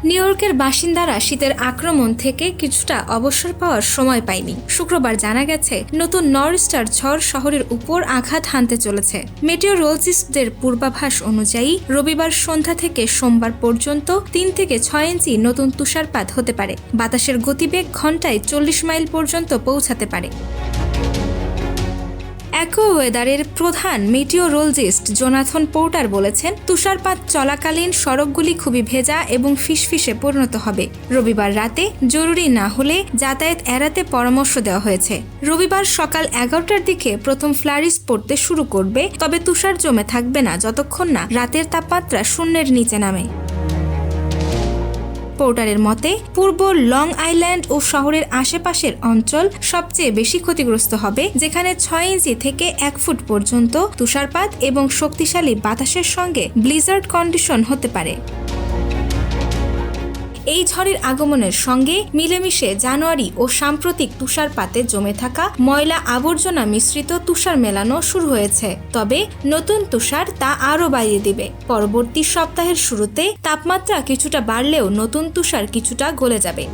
New ইয়র্কের বাসিন্দারা শীতের আক্রমণ থেকে কিছুটা অবসর পাওয়ার সময় পায়নি। শুক্রবার জানা গেছে নতুন নর্থস্টার ঝড় শহরের উপর আঘাত হানতে চলেছে। মেটিওরোলজিস্টদের পূর্বাভাস অনুযায়ী রবিবার সন্ধ্যা থেকে সোমবার পর্যন্ত 3 থেকে 6 ইঞ্চি নতুন তুষারপাত হতে পারে। বাতাসের গতিবেগ ঘন্টায় 40 মাইল পর্যন্ত পৌঁছাতে পারে। অ্যাকোওয়েদারের প্রধান মেটিওরোলজিস্ট জোনাথন পোর্টার বলেছেন, তুষারপাত চলাকালীন সড়কগুলি খুবই ভেজা এবং ফিসফিসে পরিণত হবে। রবিবার রাতে জরুরি না হলে যাতায়াত এড়াতে পরামর্শ দেওয়া হয়েছে। রবিবার সকাল 11টার দিকে প্রথম ফ্লারিস পড়তে শুরু করবে, তবে তুষার জমে থাকবে না যতক্ষণ না রাতের তাপমাত্রা শূন্যের নিচে নামে। পোর্টারের মতে, পূর্ব লং আইল্যান্ড ও শহরের আশেপাশের অঞ্চল সবচেয়ে বেশি ক্ষতিগ্রস্ত হবে, যেখানে 6 ইঞ্চি থেকে 1 ফুট পর্যন্ত তুষারপাত এবং শক্তিশালী বাতাসের সঙ্গে ব্লিজার্ড কন্ডিশন হতে পারে। এই ঝড়ের আগমনের সঙ্গে মিলেমিশে জানুয়ারি ও সাম্প্রতিক তুষারপাতে জমে থাকা ময়লা আবর্জনা মিশ্রিত তুষার মেলানো শুরু হয়েছে। তবে নতুন তুষার তা আরও বাড়িয়ে দিবে। পরবর্তী সপ্তাহের শুরুতে তাপমাত্রা কিছুটা বাড়লেও নতুন তুষার কিছুটা গলে যাবে।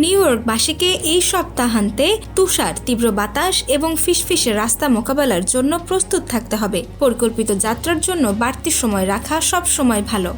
নিউ ইয়র্কবাসীকে এই সপ্তাহান্তে তুষার, তীব্র বাতাস এবং ফিসফিসে রাস্তা মোকাবেলার জন্য প্রস্তুত থাকতে হবে। পরিকল্পিত যাত্রার জন্য বাড়তি সময় রাখা সব সময় ভালো।